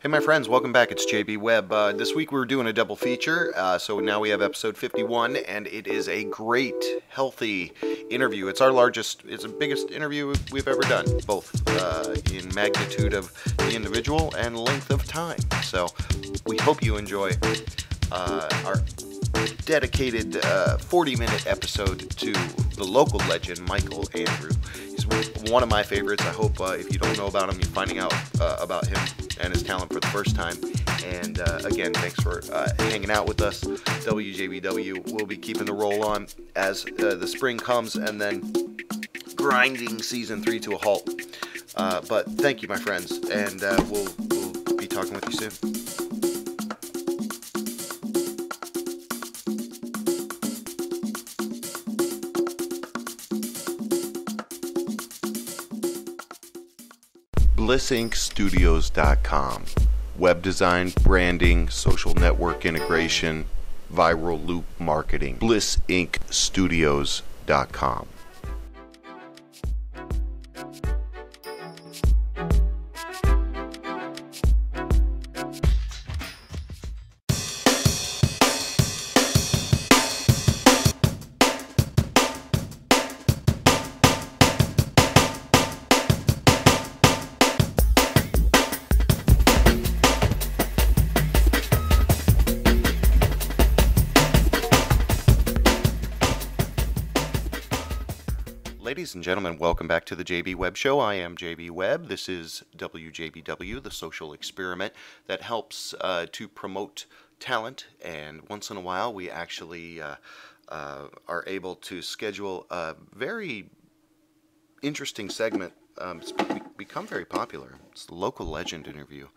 Hey my friends, welcome back. It's JB Webb. This week we're doing a double feature, so now we have episode 51, and it is a great, healthy interview. It's our largest, it's the biggest interview we've ever done, both in magnitude of the individual and length of time. So we hope you enjoy our dedicated 40-minute episode to the local legend, Micheal Andrew. He's one of my favorites. I hope if you don't know about him, you're finding out about him and his talent for the first time. And again, thanks for hanging out with us. WJBW will be keeping the roll on as the spring comes and then grinding season 3 to a halt. But thank you, my friends, and we'll be talking with you soon. BlissInkStudios.com. Web design, branding, social network integration, viral loop marketing. BlissInkStudios.com. Ladies and gentlemen, welcome back to the JB Webb Show. I am JB Webb. This is WJBW, the social experiment that helps to promote talent. And once in a while, we actually are able to schedule a very interesting segment. It's become very popular. It's the local legend interview.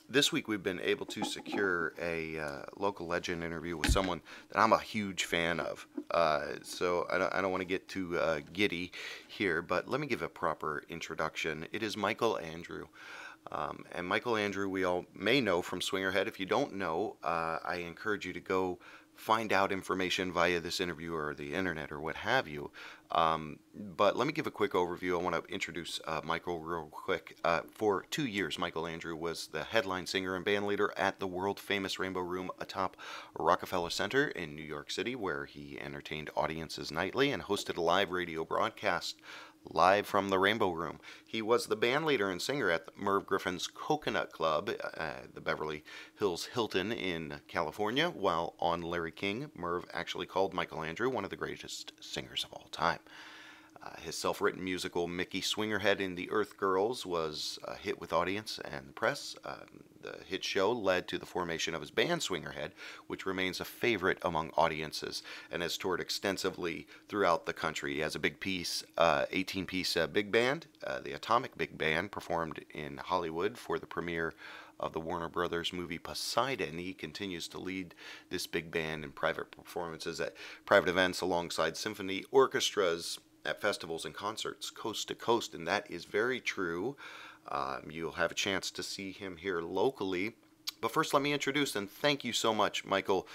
This week we've been able to secure a local legend interview with someone that I'm a huge fan of. So I don't want to get too giddy here, but let me give a proper introduction. It is Micheal Andrew. And Micheal Andrew we all may know from Swingerhead. If you don't know, I encourage you to go find out information via this interview or the internet or what have you. But let me give a quick overview. I want to introduce Micheal real quick. For 2 years, Micheal Andrew was the headline singer and band leader at the world-famous Rainbow Room atop Rockefeller Center in New York City, where he entertained audiences nightly and hosted a live radio broadcast live from the Rainbow Room. He was the band leader and singer at Merv Griffin's Coconut Club, the Beverly Hills Hilton in California, while on Larry King, Merv actually called Micheal Andrew one of the greatest singers of all time. His self-written musical Mickey Swingerhead in the Earth Girls was a hit with audience and the press. The hit show led to the formation of his band Swingerhead, which remains a favorite among audiences and has toured extensively throughout the country. He has a big piece, 18-piece big band. The Atomic Big Band performed in Hollywood for the premiere of the Warner Brothers movie Poseidon. He continues to lead this big band in private performances at private events alongside symphony orchestras at festivals and concerts coast to coast, and that is very true. You'll have a chance to see him here locally. But first, let me introduce and thank you so much, Micheal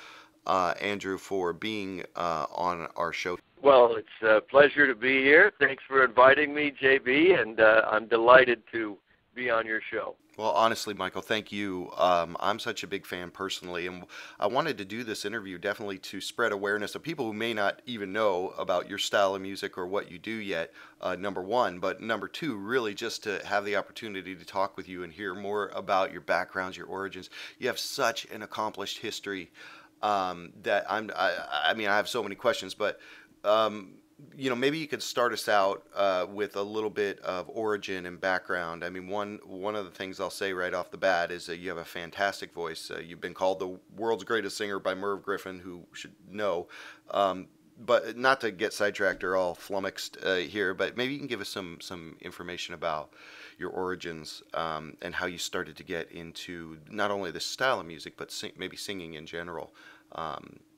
Andrew, for being on our show. Well, it's a pleasure to be here. Thanks for inviting me, JB, and I'm delighted to be on your show. Well, honestly, Micheal, thank you. I'm such a big fan personally, and I wanted to do this interview definitely to spread awareness of people who may not even know about your style of music or what you do yet, number one. But number two, really just to have the opportunity to talk with you and hear more about your backgrounds, your origins. You have such an accomplished history that I mean, I have so many questions, but you know, maybe you could start us out with a little bit of origin and background. I mean, one of the things I'll say right off the bat is that you have a fantastic voice. You've been called the world's greatest singer by Merv Griffin, who should know. But not to get sidetracked or all flummoxed here, but maybe you can give us some information about your origins and how you started to get into not only this style of music, but maybe singing in general.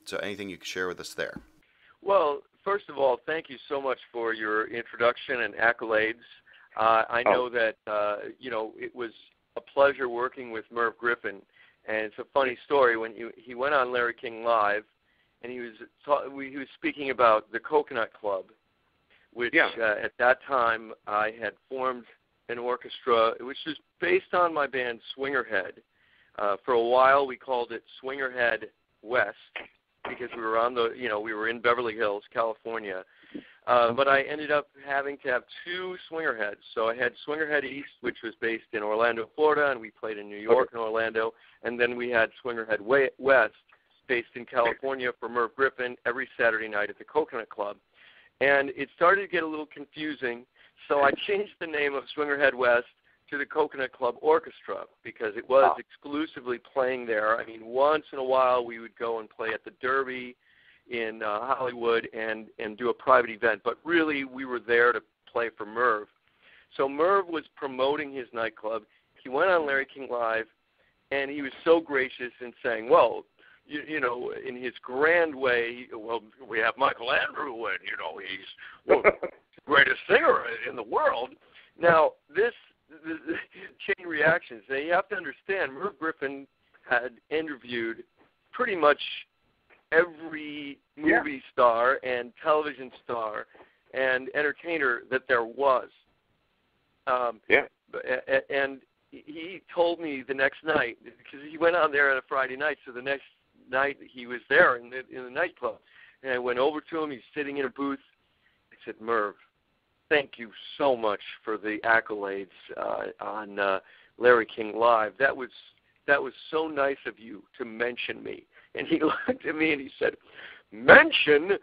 So anything you could share with us there. Well, first of all, thank you so much for your introduction and accolades. I know that, you know, it was a pleasure working with Merv Griffin, and it's a funny story. When he went on Larry King Live, and he was speaking about the Coconut Club, which at that time I had formed an orchestra, which was based on my band Swingerhead. For a while, we called it Swingerhead West because we were we were in Beverly Hills, California. But I ended up having to have two Swingerheads. So I had Swingerhead East, which was based in Orlando, Florida, and we played in New York and Orlando. And then we had Swingerhead West, based in California, for Merv Griffin every Saturday night at the Coconut Club. And it started to get a little confusing, so I changed the name of Swingerhead West to the Coconut Club Orchestra because it was exclusively playing there. I mean, once in a while we would go and play at the Derby in Hollywood and do a private event, but really we were there to play for Merv. So Merv was promoting his nightclub. He went on Larry King Live, and he was so gracious in saying, well, you know, in his grand way, well, we have Micheal Andrew, and, you know, he's the greatest singer in the world. Now, the chain reactions, now you have to understand, Merv Griffin had interviewed pretty much every movie star and television star and entertainer that there was. And he told me the next night, because he went on there on a Friday night, so the next night he was there in the nightclub. And I went over to him. He's sitting in a booth. I said, Merv, thank you so much for the accolades on Larry King Live. That was so nice of you to mention me. And he looked at me and he said, mention?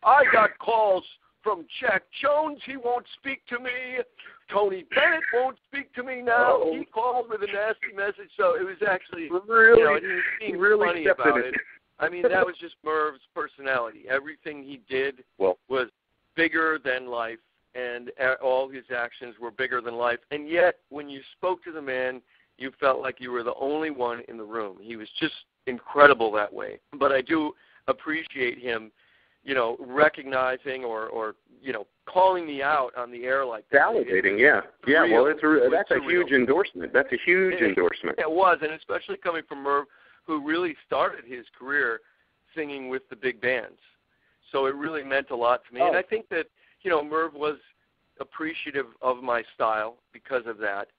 I got calls from Jack Jones. He won't speak to me. Tony Bennett won't speak to me now. Oh. He called with a nasty message. So it was actually, really, you know, he was being really funny about it. I mean, that was just Merv's personality. Everything he did was bigger than life, and all his actions were bigger than life. And yet, when you spoke to the man, you felt like you were the only one in the room. He was just incredible that way. But I do appreciate him, you know, recognizing or you know, calling me out on the air like that. Validating, well, that's a huge endorsement. That's a huge endorsement. It was, and especially coming from Merv, who really started his career singing with the big bands. So it really meant a lot to me. And I think that, you know, Merv was appreciative of my style because of that.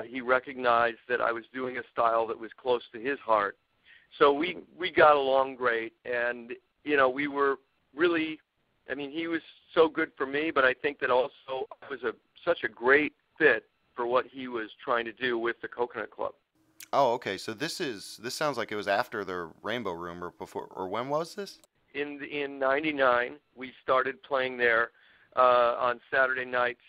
He recognized that I was doing a style that was close to his heart. So we got along great, and, you know, we were really, I mean, he was so good for me, but I think that also I was such a great fit for what he was trying to do with the Coconut Club. Oh, okay. So this sounds like it was after the Rainbow Room or before, or when was this? In '99, we started playing there on Saturday nights,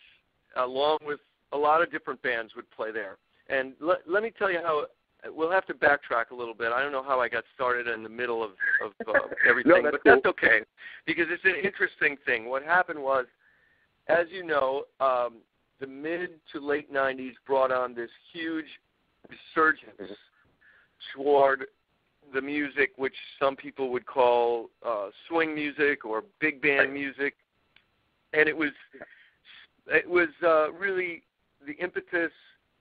along with a lot of different bands would play there. And let me tell you how. We'll have to backtrack a little bit. I don't know how I got started in the middle of everything, but that's okay, because it's an interesting thing. What happened was, as you know, the mid to late '90s brought on this huge resurgence toward the music, which some people would call swing music or big band music, and it was really the impetus.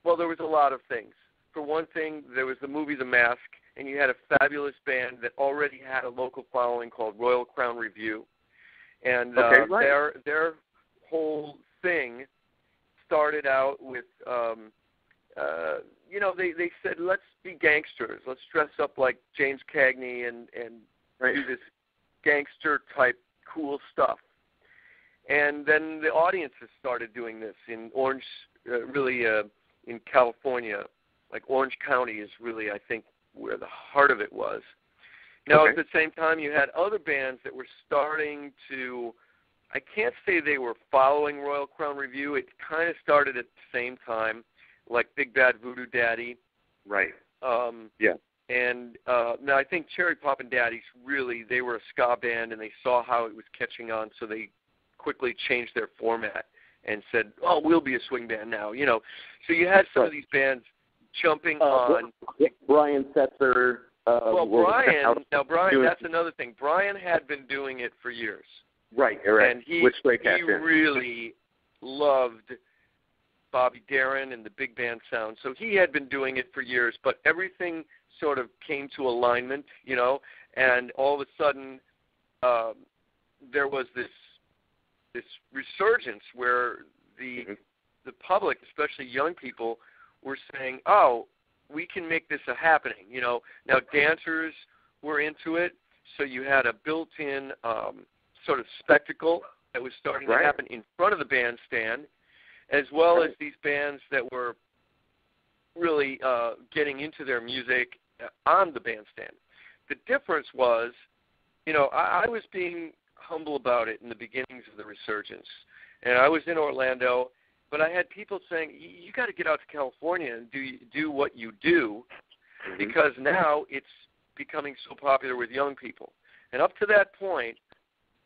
Well, there was a lot of things. For one thing, there was the movie The Mask, and you had a fabulous band that already had a local following called Royal Crown Revue, and their whole thing started out with. You know, they said, let's be gangsters. Let's dress up like James Cagney and do this gangster-type cool stuff. And then the audiences started doing this in Orange, in California. Like Orange County is really, I think, where the heart of it was. Now, at the same time, you had other bands that were starting to, I can't say they were following Royal Crown Revue. It kind of started at the same time, like Big Bad Voodoo Daddy. Right. And now I think Cherry Poppin' Daddies, really, they were a ska band, and they saw how it was catching on, so they quickly changed their format and said, oh, we'll be a swing band now, you know. So you had some of these bands jumping on. Brian Setzer. Brian, that's another thing. Brian had been doing it for years. Right. And he really loved Bobby Darin and the big band sound. So he had been doing it for years, but everything sort of came to alignment, you know, and all of a sudden there was this resurgence where the the public, especially young people, were saying, "Oh, we can make this a happening." Now dancers were into it, so you had a built-in sort of spectacle that was starting to happen in front of the bandstand, as well as these bands that were really getting into their music on the bandstand. The difference was, I was being humble about it in the beginnings of the resurgence, and I was in Orlando, but I had people saying, "You got to get out to California and do what you do, because now it's becoming so popular with young people." And up to that point,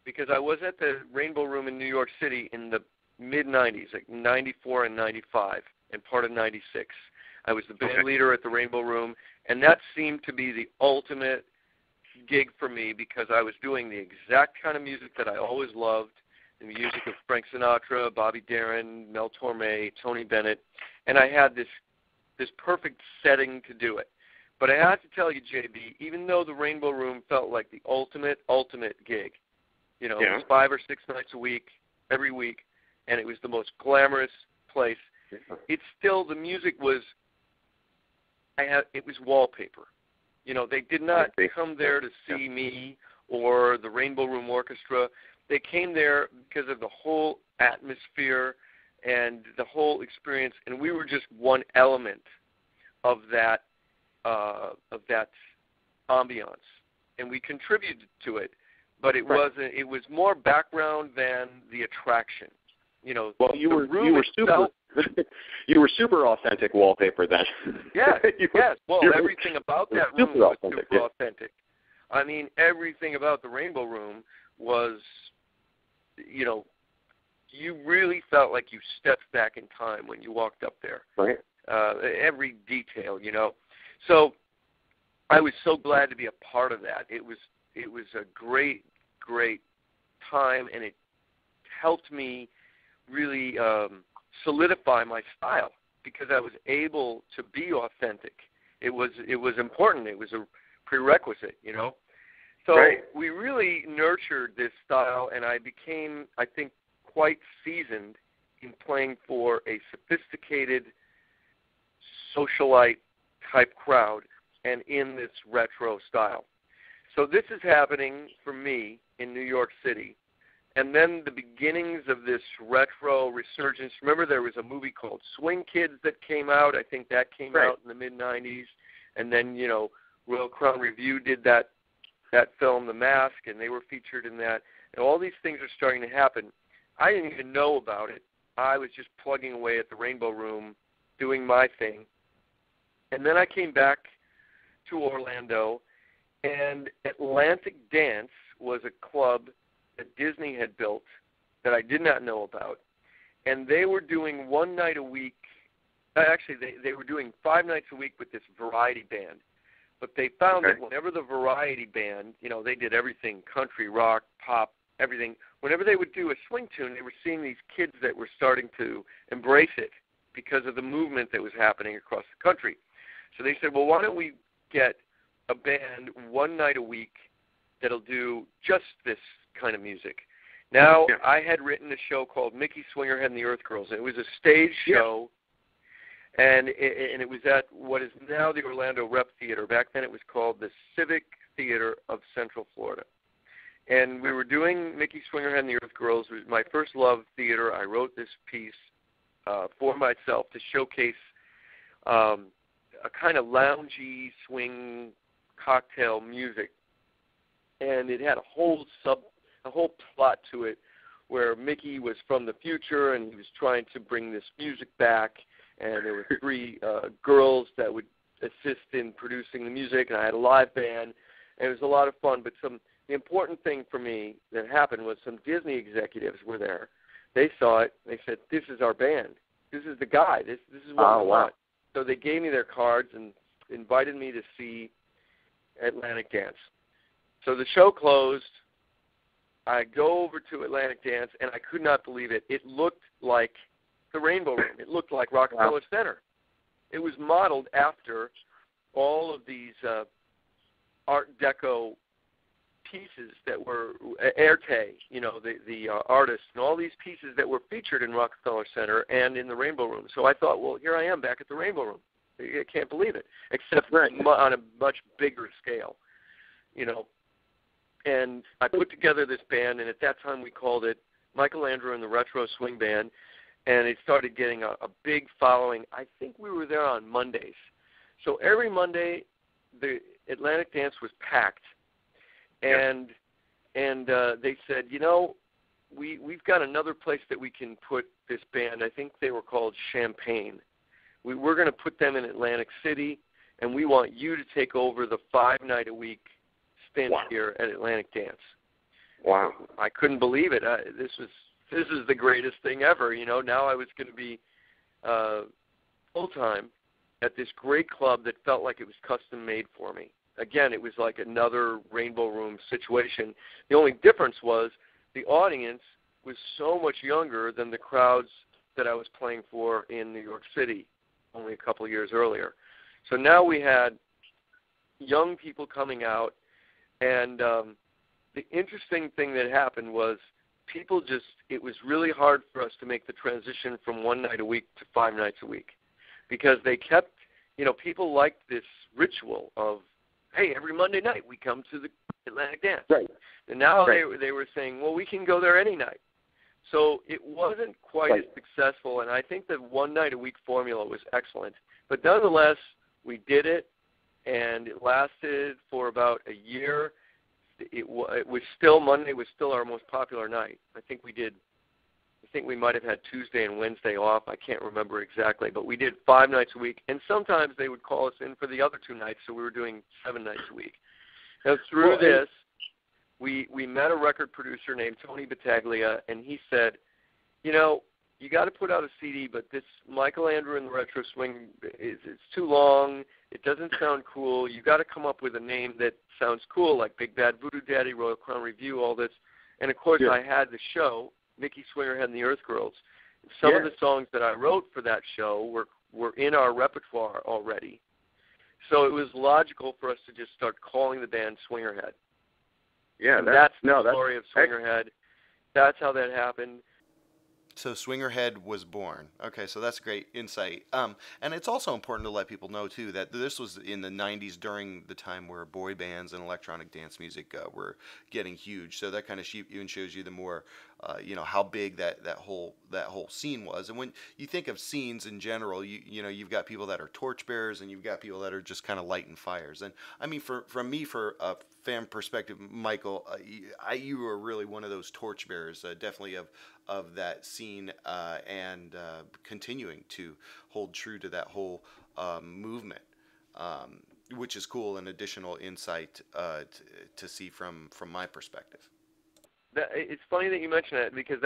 because I was at the Rainbow Room in New York City in the mid-'90s, like 94 and 95, and part of 96. I was the band leader at the Rainbow Room, and that seemed to be the ultimate gig for me, because I was doing the exact kind of music that I always loved, the music of Frank Sinatra, Bobby Darin, Mel Torme, Tony Bennett, and I had this perfect setting to do it. But I have to tell you, JB, even though the Rainbow Room felt like the ultimate gig, it was 5 or 6 nights a week, every week, and it was the most glamorous place, it's still, the music was, it was wallpaper. They did not come there to see me or the Rainbow Room Orchestra. They came there because of the whole atmosphere and the whole experience, and we were just one element of that ambiance, and we contributed to it. But it wasn't. It was more background than the attraction. Well, you were super authentic wallpaper then. Yes. Well, everything about that room was super authentic. I mean, everything about the Rainbow Room was, you really felt like you stepped back in time when you walked up there. Right. Every detail, So I was so glad to be a part of that. It was a great time, and it helped me really solidify my style, because I was able to be authentic. It was important. It was a prerequisite, So we really nurtured this style, and I became, I think, quite seasoned in playing for a sophisticated socialite-type crowd and in this retro style. So this is happening for me in New York City. And then the beginnings of this retro resurgence. Remember, there was a movie called Swing Kids that came out. I think that came out in the mid-'90s. And then, Royal Crown Review did that film, The Mask, and they were featured in that. And all these things are starting to happen. I didn't even know about it. I was just plugging away at the Rainbow Room, doing my thing. And then I came back to Orlando, and Atlantic Dance was a club that Disney had built that I did not know about. And they were doing one night a week. Actually, they were doing 5 nights a week with this variety band. But they found that whenever the variety band, they did everything, country, rock, pop, everything. Whenever they would do a swing tune, they were seeing these kids that were starting to embrace it because of the movement that was happening across the country. So they said, well, why don't we get a band one night a week that'll do just this kind of music. Now, I had written a show called Mickey, Swingerhead, and the Earth Girls, and it was a stage show, and it was at what is now the Orlando Rep Theater. Back then it was called the Civic Theater of Central Florida. And we were doing Mickey, Swingerhead, and the Earth Girls. It was my first love theater. I wrote this piece for myself to showcase a kind of loungy swing cocktail music. And it had a whole plot to it where Mickey was from the future and he was trying to bring this music back, and there were 3 girls that would assist in producing the music, and I had a live band, and it was a lot of fun. But the important thing for me that happened was some Disney executives were there. They saw it. They said, "This is our band. This is the guy. This is what we want." So they gave me their cards and invited me to see Atlantic Dance. So the show closed. I go over to Atlantic Dance, and I could not believe it. It looked like the Rainbow Room. It looked like Rockefeller Center. It was modeled after all of these Art Deco pieces that were Erte, the artists, and all these pieces that were featured in Rockefeller Center and in the Rainbow Room. So I thought, well, here I am back at the Rainbow Room. I can't believe it, except on a much bigger scale, And I put together this band, and at that time we called it Micheal Andrew and the Retro Swing Band, and it started getting a big following. I think we were there on Mondays. So every Monday, the Atlantic Dance was packed, and they said, we've got another place that we can put this band. I think they were called Champagne. We're going to put them in Atlantic City, and we want you to take over the 5-night-a-week stint here at Atlantic Dance. Wow! I couldn't believe it. This is the greatest thing ever. Now I was going to be full time at this great club that felt like it was custom made for me. Again, it was like another Rainbow Room situation. The only difference was the audience was so much younger than the crowds that I was playing for in New York City only a couple of years earlier. So now we had young people coming out, and the interesting thing that happened was it was really hard for us to make the transition from 1 night a week to 5 nights a week, because they kept, people liked this ritual of, hey, every Monday night we come to the Atlantic Dance. Right. And now they were saying, well, we can go there any night. So it wasn't quite as successful, and I think the 1 night a week formula was excellent. But nonetheless, we did it, and it lasted for about a year. It was still, Monday was still our most popular night. I think we might have had Tuesday and Wednesday off. I can't remember exactly, but we did 5 nights a week, and sometimes they would call us in for the other 2 nights, so we were doing 7 nights a week. Now, through this, we met a record producer named Tony Battaglia, and he said, you got to put out a CD, but this Micheal Andrew and the Retro Swing, it's too long. It doesn't sound cool. You got to come up with a name that sounds cool, like Big Bad Voodoo Daddy, Royal Crown Review, all this. And, of course, I had the show, Mickey Swingerhead and the Earth Girls. Some of the songs that I wrote for that show were in our repertoire already. So it was logical for us to just start calling the band Swingerhead. Yeah, that's the story of Swingerhead. That's how that happened. So Swingerhead was born. Okay, so that's great insight. And it's also important to let people know, too, that this was in the 90s during the time where boy bands and electronic dance music were getting huge. So that kind of even shows you the more, how big that whole scene was. And when you think of scenes in general, you've got people that are torchbearers and you've got people that are just kind of lighting fires. And, I mean, from a fan perspective, Micheal, you were really one of those torchbearers, definitely of that scene, and continuing to hold true to that whole movement, which is cool and additional insight to see from my perspective. It's funny that you mention that, because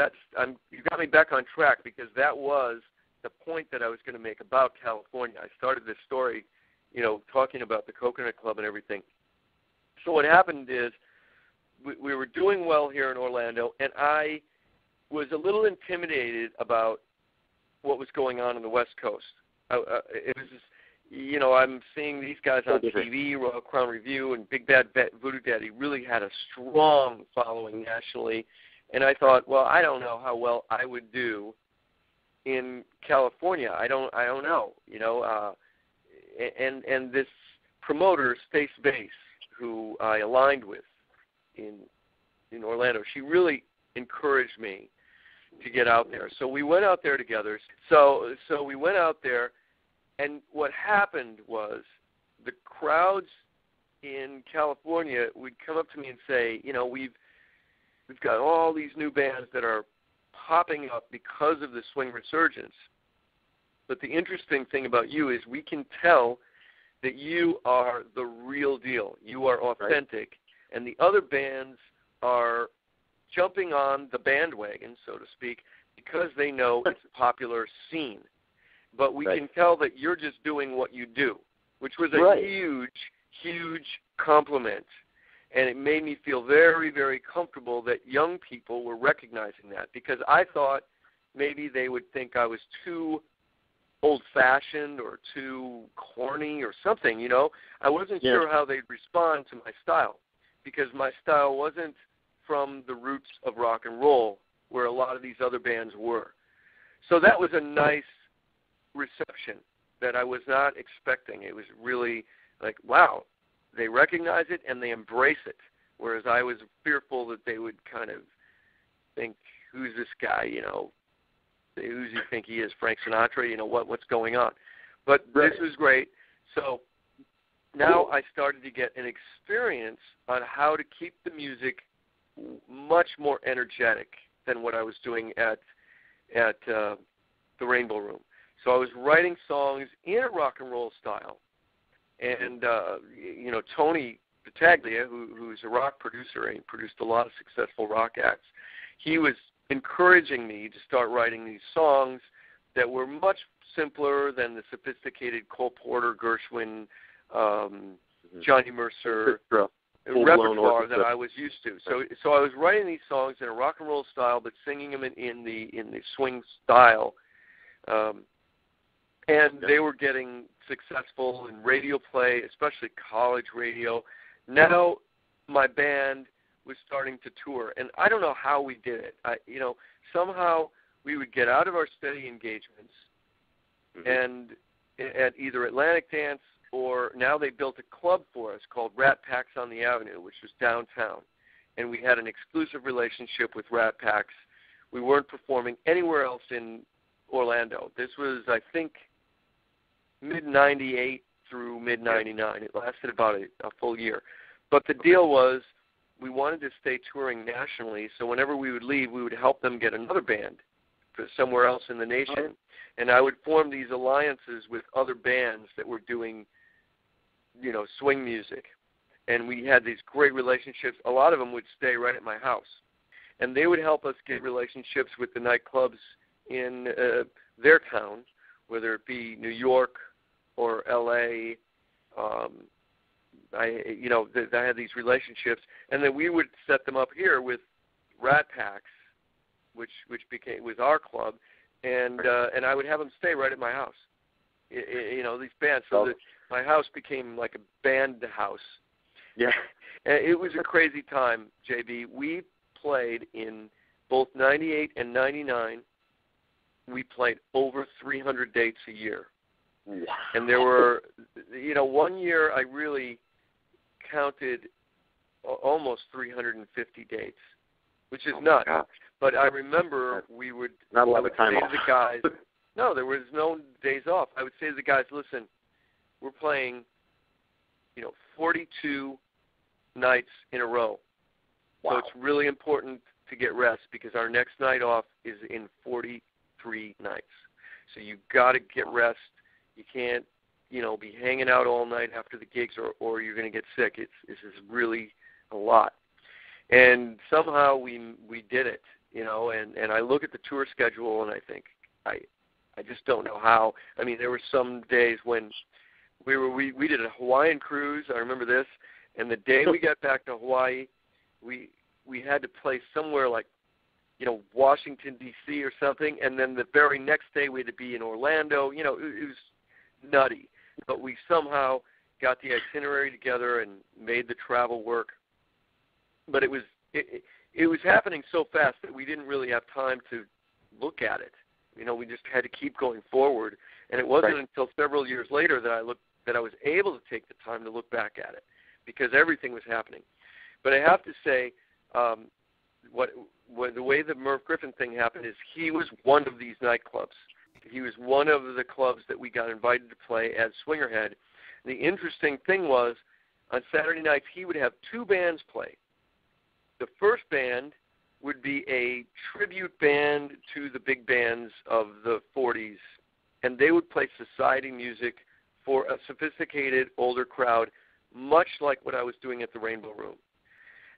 you got me back on track, because that was the point that I was going to make about California. I started this story, talking about the Coconut Club and everything. So what happened is we were doing well here in Orlando, and I was a little intimidated about what was going on the West Coast. It was just, I'm seeing these guys on TV, Royal Crown Review and Big Bad Voodoo Daddy really had a strong following nationally, and I thought, well, I don't know how well I would do in California. I don't know, and this promoter, Stace Bass, who I aligned with in Orlando, she really encouraged me to get out there. So we went out there together. So we went out there, and what happened was the crowds in California would come up to me and say, we've got all these new bands that are popping up because of the swing resurgence. But the interesting thing about you is we can tell that you are the real deal. You are authentic, and the other bands are jumping on the bandwagon, so to speak, because they know it's a popular scene. But we can tell that you're just doing what you do, which was a huge, huge compliment. And it made me feel very, very comfortable that young people were recognizing that, because I thought maybe they would think I was too old-fashioned or too corny or something, I wasn't sure how they'd respond to my style. because my style wasn't from the roots of rock and roll, where a lot of these other bands were. So that was a nice reception that I was not expecting. It was really like, wow, they recognize it and they embrace it, whereas I was fearful that they would kind of think, who's this guy, you know, who does he think he is, Frank Sinatra, you know, what's going on? But This was great. So now I started to get an experience on how to keep the music much more energetic than what I was doing at the Rainbow Room. So I was writing songs in a rock and roll style. And, you know, Tony Battaglia, who's a rock producer and produced a lot of successful rock acts, he was encouraging me to start writing these songs that were much simpler than the sophisticated Cole Porter, Gershwin, Johnny Mercer repertoire that I was used to. So I was writing these songs in a rock and roll style, but singing them in the swing style, and they were getting successful in radio play, especially college radio. Now my band was starting to tour, and I don't know how we did it. You know, somehow we would get out of our steady engagements, and at either Atlantic Dance or now they built a club for us called Rat Packs on the Avenue, which was downtown, and we had an exclusive relationship with Rat Packs. We weren't performing anywhere else in Orlando. This was, I think, mid-'98 through mid-'99. It lasted about a full year. But the deal was we wanted to stay touring nationally, so whenever we would leave, we would help them get another band for somewhere else in the nation. And I would form these alliances with other bands that were doing, you know, swing music. And we had these great relationships. A lot of them would stay right at my house. And they would help us get relationships with the nightclubs in their town, whether it be New York or L.A., I had these relationships, and then we would set them up here with Rat Packs, which was our club, and I would have them stay right at my house. You know, these bands, so that my house became like a band house. Yeah, and it was a crazy time, JB. We played in both '98 and '99. We played over 300 dates a year. Wow. And there were, you know, one year I really counted almost 350 dates, which is nuts. But I remember we would not a lot of time say off. to the guys, no, there was no days off. I would say to the guys, listen, we're playing, you know, 42 nights in a row. Wow. So it's really important to get rest because our next night off is in 43 nights. So you got to get rest. You can't, you know, be hanging out all night after the gigs or you're going to get sick. This is really a lot. And somehow we did it, you know, and I look at the tour schedule and I think, I just don't know how. I mean, there were some days when we did a Hawaiian cruise. I remember this. And the day we got back to Hawaii, we had to play somewhere like, you know, Washington, D.C. or something. And then the very next day we had to be in Orlando. You know, it was nutty. But we somehow got the itinerary together and made the travel work. But it was happening so fast that we didn't really have time to look at it. You know, we just had to keep going forward. And it wasn't until several years later that I was able to take the time to look back at it because everything was happening. But I have to say, the way the Merv Griffin thing happened is he was one of these nightclubs. He was one of the clubs that we got invited to play at Swingerhead. The interesting thing was, on Saturday nights, he would have two bands play. The first band would be a tribute band to the big bands of the 40s, and they would play society music for a sophisticated, older crowd, much like what I was doing at the Rainbow Room.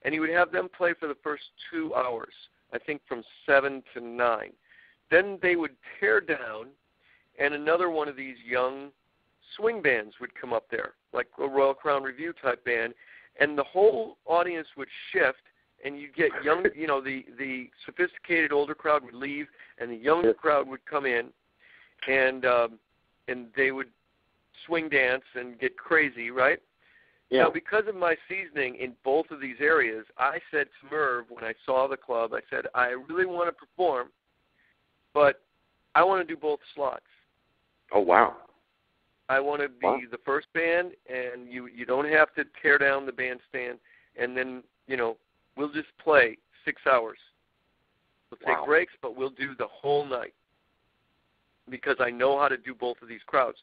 And he would have them play for the first 2 hours, I think from 7 to 9. Then they would tear down, and another one of these young swing bands would come up there, like a Royal Crown Revue type band, and the whole audience would shift, and you'd get young, you know, the sophisticated older crowd would leave, and the younger crowd would come in, and they would swing dance and get crazy, right? Now, because of my seasoning in both of these areas, I said to Merv when I saw the club, I said, I really want to perform, but I want to do both slots. Oh, wow. I want to be the first band, and you don't have to tear down the bandstand, and then, we'll just play 6 hours. We'll take breaks, but we'll do the whole night because I know how to do both of these crowds.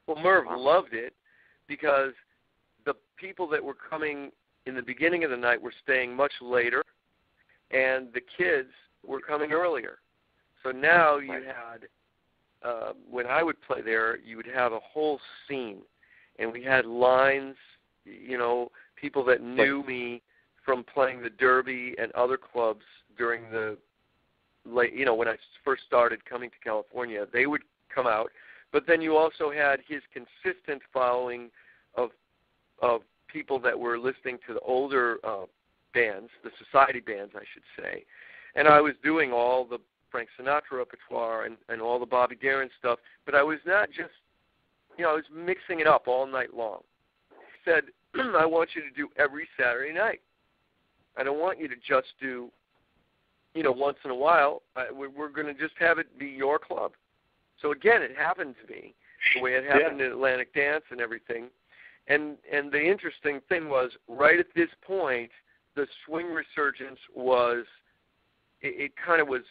Well, Merv loved it because the people that were coming in the beginning of the night were staying much later, and the kids were coming earlier. So now you had, when I would play there, you would have a whole scene, and we had lines, people that knew me from playing the Derby and other clubs during the late, when I first started coming to California, they would come out. But then you also had his consistent following of people that were listening to the older bands, the society bands, I should say. And I was doing all the Frank Sinatra repertoire and all the Bobby Darin stuff, but I was not just, I was mixing it up all night long. He said, I want you to do every Saturday night. I don't want you to just do, once in a while. We're going to just have it be your club. So again, it happened to me the way it happened in Atlantic Dance and everything. And the interesting thing was, right at this point, the swing resurgence was, it kind of was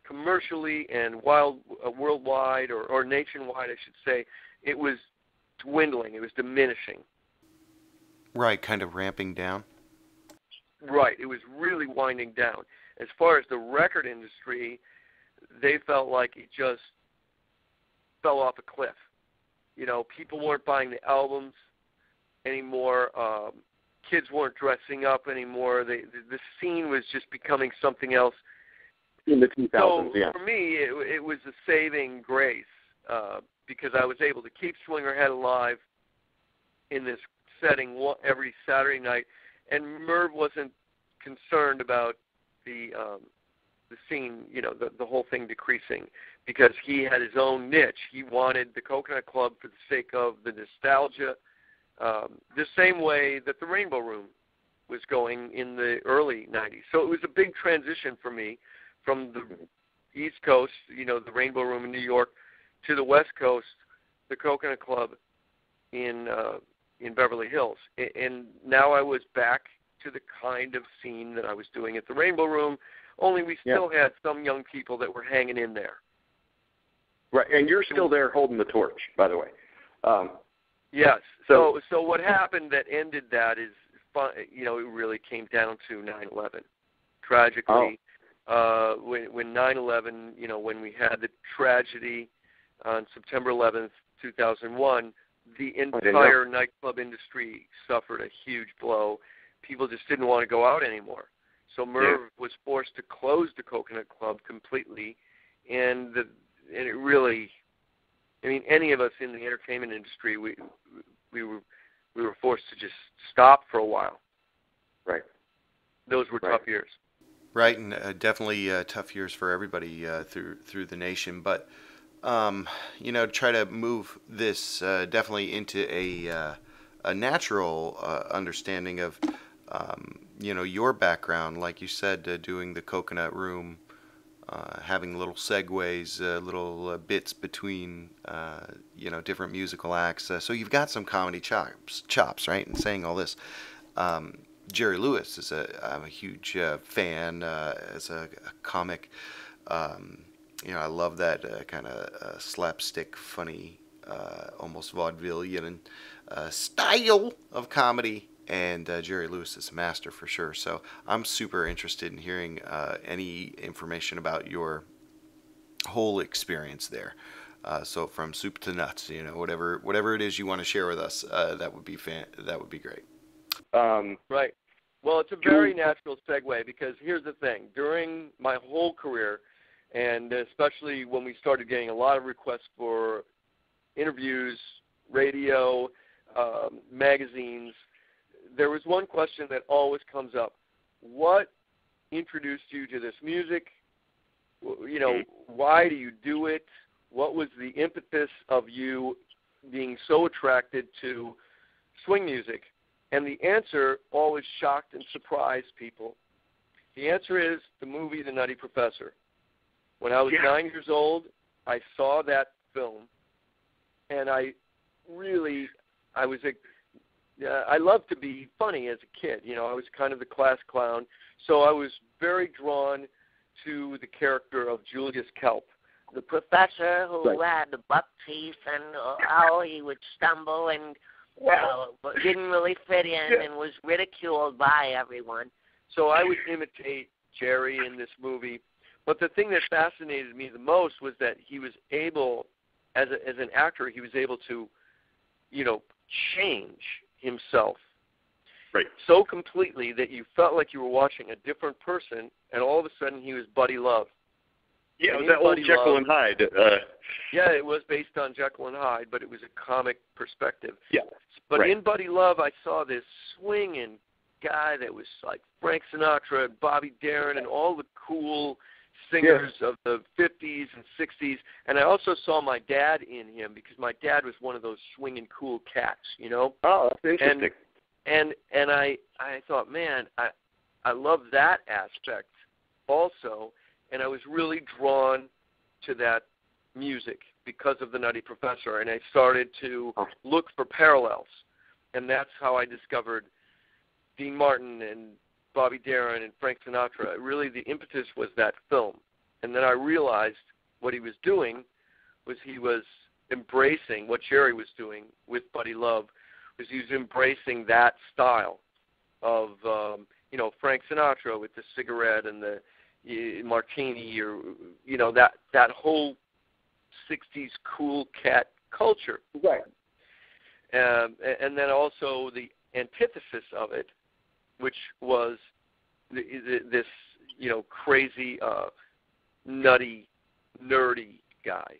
commercially and worldwide or nationwide, I should say, it was dwindling. It was diminishing. Right, kind of ramping down. Right, it was really winding down. As far as the record industry, they felt like it just fell off a cliff. People weren't buying the albums anymore. Kids weren't dressing up anymore. The scene was just becoming something else. In the 2000s, so for me, it was a saving grace because I was able to keep Swingerhead alive in this setting every Saturday night, and Merv wasn't concerned about the scene, the whole thing decreasing, because he had his own niche. He wanted the Coconut Club for the sake of the nostalgia, the same way that the Rainbow Room was going in the early 90s. So it was a big transition for me from the East Coast, the Rainbow Room in New York, to the West Coast, the Coconut Club in Beverly Hills. And now I was back to the kind of scene that I was doing at the Rainbow Room, only we still had some young people that were hanging in there. Right, and you're still there holding the torch, by the way. Yes. So what happened that ended that is, it really came down to 9/11. Tragically, when 9/11, when we had the tragedy on September 11th, 2001, the entire nightclub industry suffered a huge blow. People just didn't want to go out anymore. So Merv was forced to close the Coconut Club completely, and it really, any of us in the entertainment industry, we were forced to just stop for a while. Right. Those were tough years. Right, and definitely tough years for everybody through the nation. But try to move this definitely into a natural understanding of your background, like you said, doing the Coconut Room, having little segues, little bits between different musical acts. So you've got some comedy chops, right? And saying all this, Jerry Lewis is I'm a huge fan as a comic. I love that kind of slapstick, funny, almost vaudevillian style of comedy. And Jerry Lewis is a master for sure. So I'm super interested in hearing any information about your whole experience there. So from soup to nuts, whatever it is you want to share with us, that would be great. Right. Well, it's a very natural segue because here's the thing. During my whole career, and especially when we started getting a lot of requests for interviews, radio, magazines, there was one question that always comes up. What introduced you to this music? Why do you do it? What was the impetus of you being so attracted to swing music? And the answer always shocked and surprised people. The answer is the movie The Nutty Professor. When I was 9 years old, I saw that film, and I loved to be funny as a kid. You know, I was kind of the class clown, so I was very drawn to the character of Julius Kelp. The professor who had the buck teeth and how he would stumble and didn't really fit in and was ridiculed by everyone. So I would imitate Jerry in this movie. But the thing that fascinated me the most was that he was able, as an actor, he was able to, you know, change himself so completely that you felt like you were watching a different person, and all of a sudden he was Buddy Love. Yeah, it was that old Jekyll and Hyde. Yeah, it was based on Jekyll and Hyde, but it was a comic perspective. Yeah. But in Buddy Love, I saw this swinging guy that was like Frank Sinatra and Bobby Darin and all the cool singers of the 50s and 60s. And I also saw my dad in him because my dad was one of those swinging cool cats, you know? Oh, that's interesting. And I thought, man, I love that aspect also. And I was really drawn to that music because of The Nutty Professor. And I started to look for parallels. And that's how I discovered Dean Martin and Bobby Darin and Frank Sinatra. Really, the impetus was that film. And then I realized what he was doing was he was embracing what Jerry was doing with Buddy Love, was he was embracing that style of, you know, Frank Sinatra with the cigarette and the martini, or, you know, that whole 60s cool cat culture. Right. And then also the antithesis of it, which was this, you know, crazy, nutty, nerdy guy,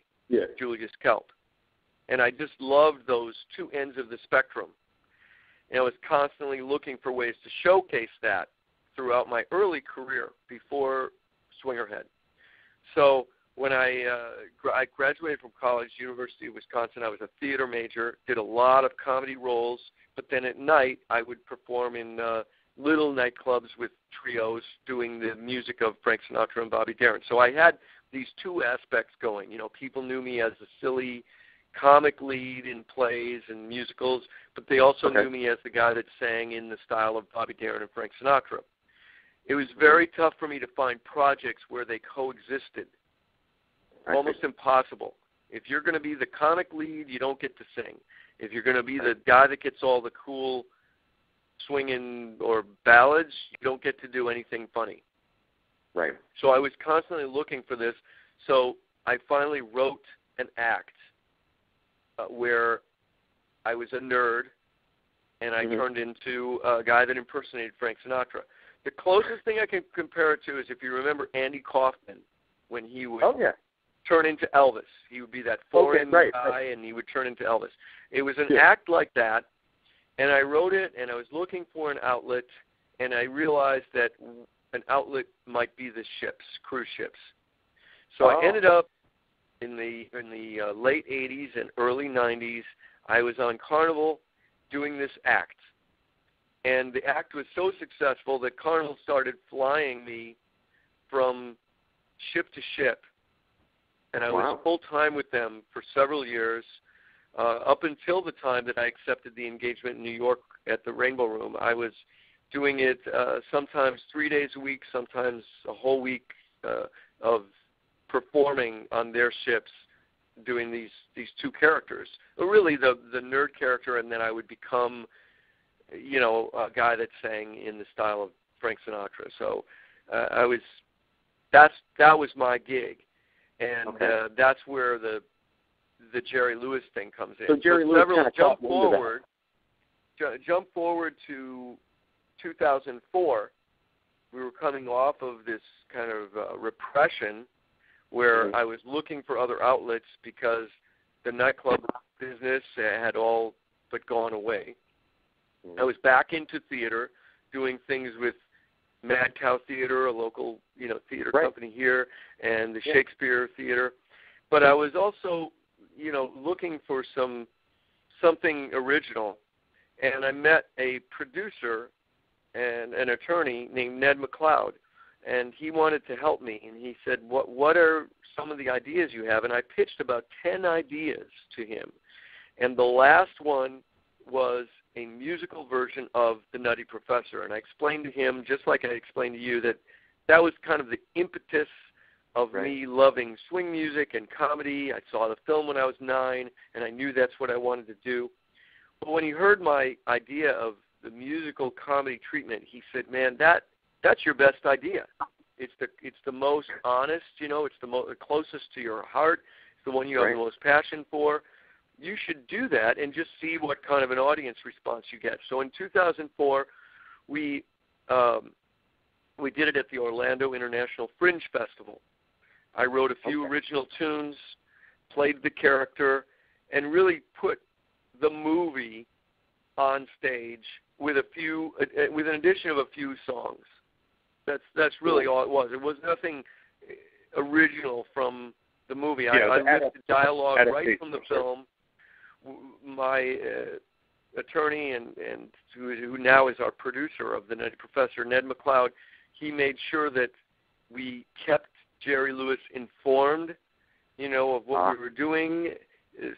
Julius Kelp. And I just loved those two ends of the spectrum. And I was constantly looking for ways to showcase that throughout my early career before Swingerhead. So when I graduated from college, University of Wisconsin, I was a theater major, did a lot of comedy roles, but then at night I would perform in little nightclubs with trios doing the music of Frank Sinatra and Bobby Darin. So I had these two aspects going. You know, people knew me as a silly comic lead in plays and musicals, but they also knew me as the guy that sang in the style of Bobby Darin and Frank Sinatra. It was very tough for me to find projects where they coexisted. Almost impossible. If you're going to be the comic lead, you don't get to sing. If you're going to be the guy that gets all the cool swinging or ballads, you don't get to do anything funny. Right. So I was constantly looking for this. So I finally wrote an act where I was a nerd, and I turned into a guy that impersonated Frank Sinatra. The closest thing I can compare it to is if you remember Andy Kaufman, when he would turn into Elvis. He would be that foreign guy, and he would turn into Elvis. It was an act like that, and I wrote it, and I was looking for an outlet, and I realized that an outlet might be the ships, cruise ships. So I ended up in the late 80s and early 90s. I was on Carnival doing this act. And the act was so successful that Carnival started flying me from ship to ship. And I was full-time with them for several years, up until the time that I accepted the engagement in New York at the Rainbow Room. I was doing it sometimes 3 days a week, sometimes a whole week of performing on their ships, doing these two characters. But really the nerd character, and then I would become, you know, a guy that sang in the style of Frank Sinatra. So that was my gig, and that's where the Jerry Lewis thing comes in. So Jerry Lewis jump forward to 2004. We were coming off of this kind of repression where I was looking for other outlets because the nightclub business had all but gone away. I was back into theater, doing things with Mad Cow Theater, a local, you know, theater company here, and the Shakespeare Theater. But I was also, you know, looking for something original. and I met a producer and an attorney named Ned McLeod, and he wanted to help me, and he said, what are some of the ideas you have? And I pitched about 10 ideas to him, and the last one was a musical version of The Nutty Professor, and I explained to him, just like I explained to you, that was kind of the impetus of me loving swing music and comedy. I saw the film when I was 9, and I knew that's what I wanted to do. But when he heard my idea of the musical comedy treatment, he said, "Man, that's your best idea. It's the most honest, it's the closest to your heart. It's the one you have the most passion for. You should do that and just see what kind of an audience response you get." So in 2004, we did it at the Orlando International Fringe Festival. I wrote a few original tunes, played the character, and really put the movie on stage with an addition of a few songs. That's really all it was. It was nothing original from the movie. I lifted dialogue right from the film. My attorney and who now is our producer of The Nutty Professor, Ned McLeod, he made sure that we kept Jerry Lewis informed, of what we were doing,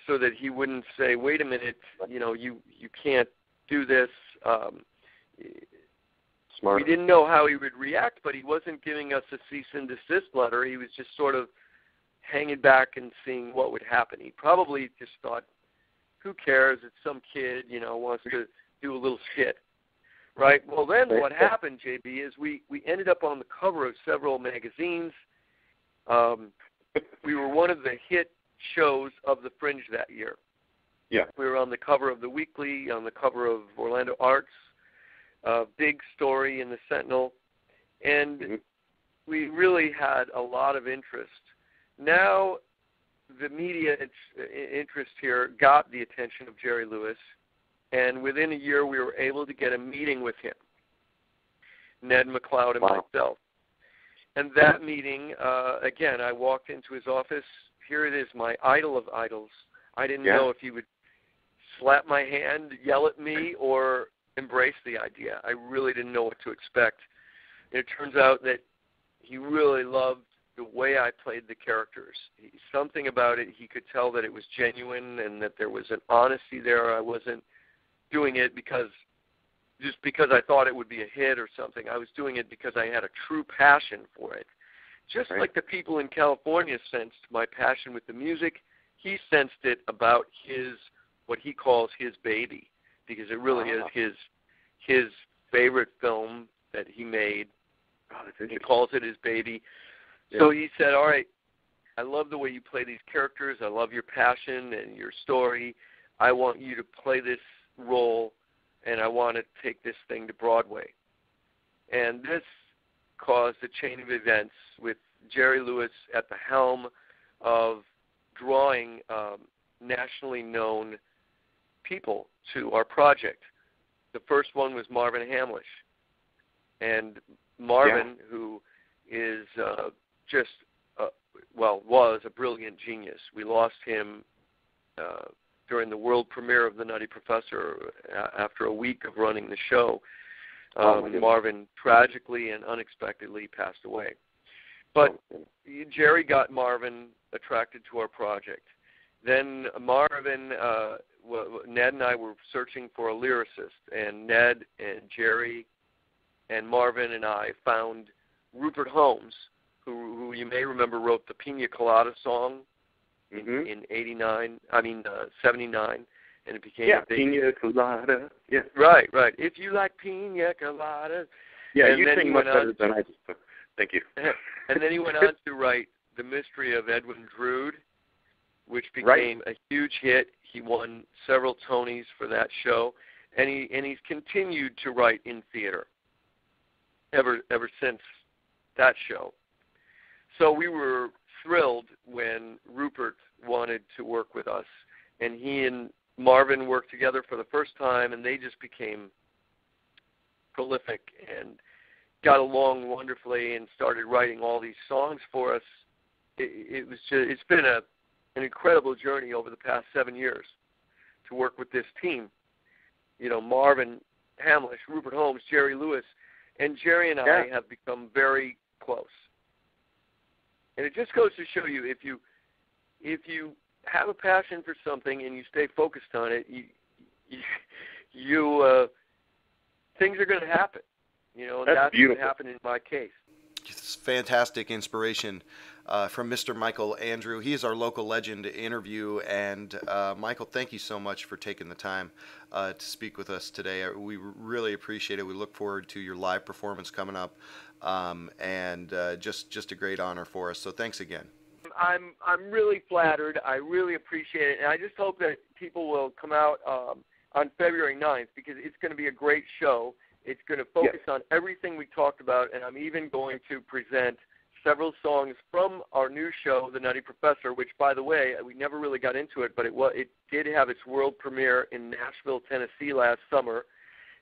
so that he wouldn't say, "Wait a minute, you can't do this." Smart. We didn't know how he would react, but he wasn't giving us a cease and desist letter. He was just sort of hanging back and seeing what would happen. He probably just thought, who cares? It's some kid, wants to do a little skit. Right? Well, then what happened, JB, is we ended up on the cover of several magazines. We were one of the hit shows of the Fringe that year. Yeah. We were on the cover of the Weekly, on the cover of Orlando Arts, big story in the Sentinel, and we really had a lot of interest. Now, the media interest here got the attention of Jerry Lewis, and within a year we were able to get a meeting with him, Ned McLeod and myself. And that meeting, again, I walked into his office. Here it is, my idol of idols. I didn't know if he would slap my hand, yell at me, or embrace the idea. I really didn't know what to expect. And it turns out that he really loved the way I played the characters. Something about it, he could tell that it was genuine and that there was an honesty there. I wasn't doing it because I thought it would be a hit or something. I was doing it because I had a true passion for it. Just like the people in California sensed my passion with the music, he sensed it about what he calls his baby, because it really is his favorite film that he made. He calls it his baby. Yeah. So he said, "All right, I love the way you play these characters. I love your passion and your story. I want you to play this role, and I want to take this thing to Broadway." And this caused a chain of events with Jerry Lewis at the helm of drawing nationally known people to our project. The first one was Marvin Hamlish. And Marvin, who is was a brilliant genius. We lost him during the world premiere of The Nutty Professor after a week of running the show. Marvin tragically and unexpectedly passed away. But Jerry got Marvin attracted to our project. Then Marvin, Ned and I were searching for a lyricist, and Ned and Jerry and Marvin and I found Rupert Holmes, who you may remember wrote the Pina Colada song in 79, and it became a big... Pina Colada. Yeah. Right. If you like Pina Coladas. Yeah, you sing much better than I do. Thank you. And then he went on to write The Mystery of Edwin Drood, which became a huge hit. He won several Tonys for that show, and he's continued to write in theater ever since that show. So we were thrilled when Rupert wanted to work with us, and he and Marvin worked together for the first time, and they just became prolific and got along wonderfully and started writing all these songs for us. It's been an incredible journey over the past 7 years to work with this team. Marvin Hamlish, Rupert Holmes, Jerry Lewis, and Jerry and I have become very close. And it just goes to show you, if you have a passion for something and you stay focused on it, things are going to happen. That's what happened in my case. It's fantastic inspiration from Mr. Micheal Andrew. He is our local legend interview. And Michael, thank you so much for taking the time to speak with us today. We really appreciate it. We look forward to your live performance coming up, and just a great honor for us. So thanks again. I'm really flattered. I really appreciate it, and I just hope that people will come out on February 9th, because it's going to be a great show. It's going to focus on everything we talked about, and I'm even going to present several songs from our new show, The Nutty Professor, which, by the way, we never really got into it, but it did have its world premiere in Nashville, Tennessee last summer,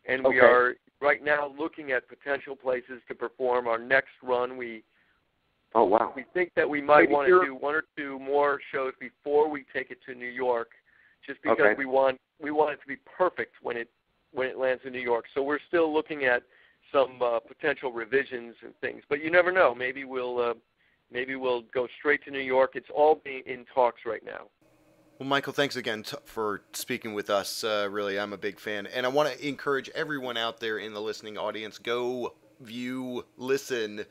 and we are right now looking at potential places to perform our next run. We think that we might want to do one or two more shows before we take it to New York, just because we want it to be perfect when it lands in New York. So we're still looking at some potential revisions and things, but you never know. Maybe we'll go straight to New York. It's all being in talks right now. Well, Michael, thanks again for speaking with us. Really, I'm a big fan, and I want to encourage everyone out there in the listening audience, go view, listen,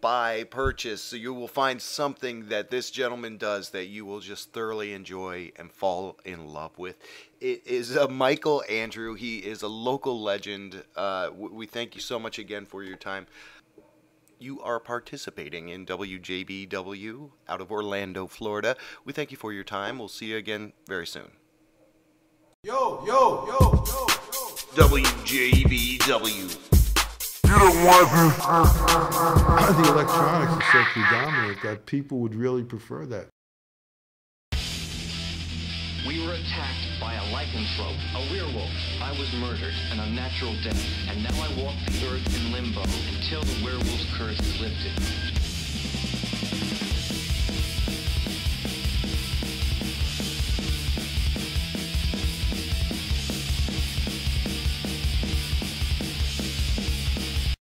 buy, purchase. So you will find something that this gentleman does that you will just thoroughly enjoy and fall in love with. It is Micheal Andrew. He is a local legend. We thank you so much again for your time. You are participating in WJBW out of Orlando, Florida. We thank you for your time. We'll see you again very soon. Yo, yo, yo, yo, yo. WJBW. You don't want to. The electronics are so predominant that people would really prefer that. We were attacked by a lycanthrope, a werewolf. I was murdered, an unnatural death, and now I walk the earth in limbo until the werewolf's curse is lifted.